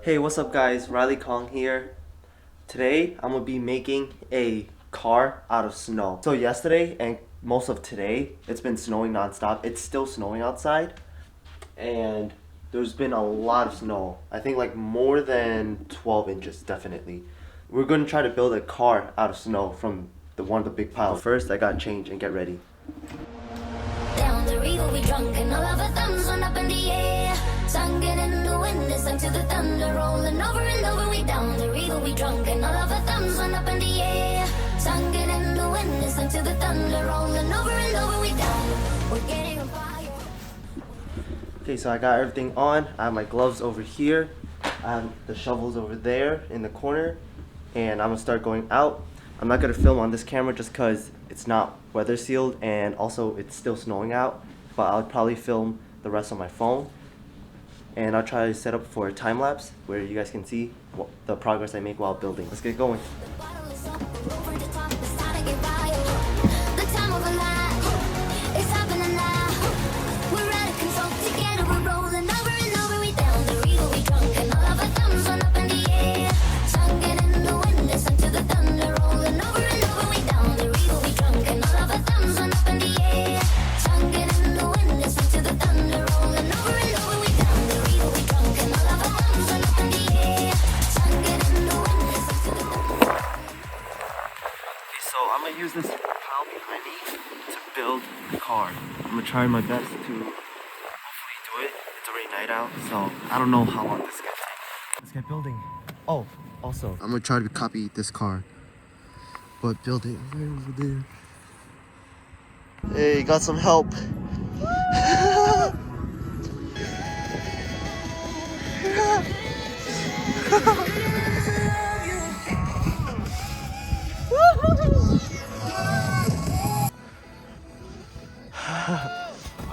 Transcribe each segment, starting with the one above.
Hey, what's up guys? Riley Kong here. Today I'm gonna be making a car out of snow. So yesterday and most of today it's been snowing non-stop. It's still snowing outside and there's been a lot of snow. I think like more than 12 inches definitely. We're gonna try to build a car out of snow from one of the big piles. First I gotta change and get ready. Down the river we drunk and all of our thumbs went up in the air. Sung it in the wind and sung to the thunder, rolling over and over. We down the river we drunk and all of our thumbs went up in the air. Sung it in the wind and sung to the thunder, rolling over and over. We down, we're getting on fire. Okay, so I got everything on. I have my gloves over here. I have the shovels over there in the corner. And I'm gonna start going out. I'm not gonna film on this camera just cause it's not weather sealed and also it's still snowing out. But I'll probably film the rest on my phone. And I'll try to set up for a time lapse where you guys can see the progress I make while building. Let's get going. The bottle is up, we're over the top, it's time to get wild. The time of our life, it's happening now. We're out of control, together we're rolling over and over. We down the river, we drunk and all of our thumbs went up in the air. Sung it in the wind and sung to the thunder, rolling over and over. We down the river, we drunk and all of our thumbs went up in the air. Sung it in the wind and sung to the thunder, rolling over and over. We down the river, we drunk and all of our thumbs went up in the air. Sung it in the wind and sung to the thunder. So I'm gonna use this pile behind me to build the car. I'm gonna try my best to hopefully do it. It's already night out, so I don't know how long this is gonna take. Let's get building. Oh, also, I'm gonna try to copy this car, but build it right over there. Hey, got some help.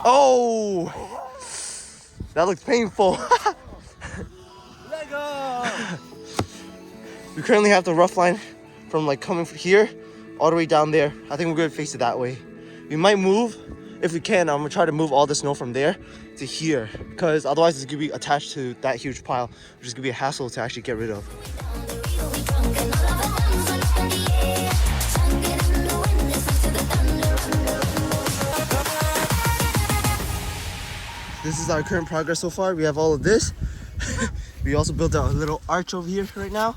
Oh, that looks painful. Let go! We currently have the rough line from like coming from here all the way down there. I think we're gonna face it that way. We might move if we can. I'm gonna try to move all the snow from there to here because otherwise it's gonna be attached to that huge pile, which is gonna be a hassle to actually get rid of. This is our current progress so far. We have all of this. We also built out a little arch over here right now.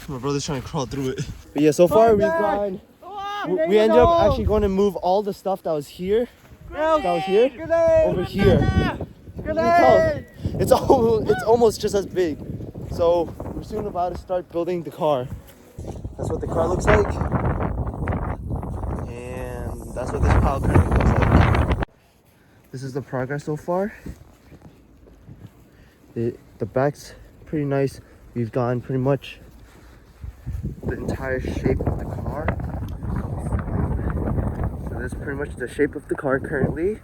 My brother's trying to crawl through it. But yeah, so far we've gone. We ended up actually going to move all the stuff that was here. Over here. You can tell it's almost just as big. So we're soon about to start building the car. That's what the car looks like. And that's what this pile currently looks like. This is the progress so far. The back's pretty nice. We've gone pretty much the entire shape of the car. So this is pretty much the shape of the car currently.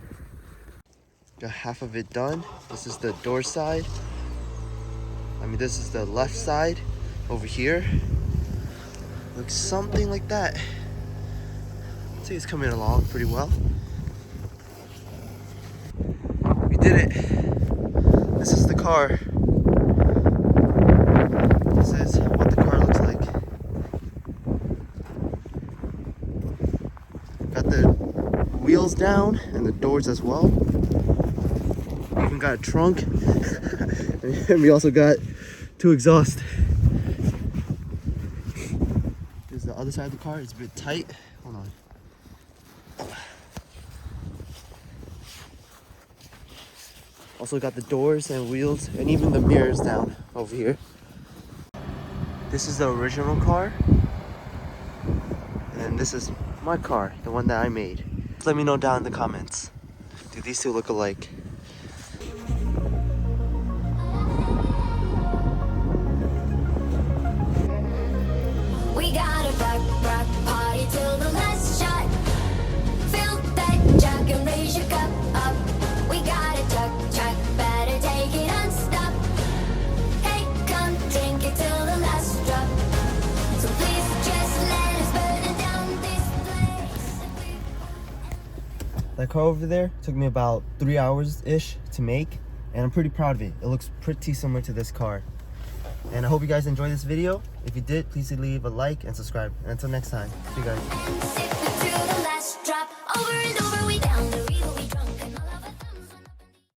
Got half of it done. This is the door side. This is the left side over here. Looks something like that. I'd say it's coming along pretty well. We did it. This is the car. This is what the car looks like. Got the wheels down and the doors as well. We even got a trunk. And we also got 2 exhausts. There's the other side of the car. It's a bit tight. Hold on. Also got the doors and wheels and even the mirrors down over here. This is the original car. And this is my car, the one that I made. Let me know down in the comments. Do these two look alike? We got a rock party till the last shot. Fill that jug and raise your cup up. We got a truck, better take it unstop. Hey, come drink it till the last drop. So please just let us burn down this place. That car over there took me about 3 hours-ish to make, and I'm pretty proud of it. It looks pretty similar to this car. And I hope you guys enjoyed this video. If you did, please leave a like and subscribe. And until next time, see you guys.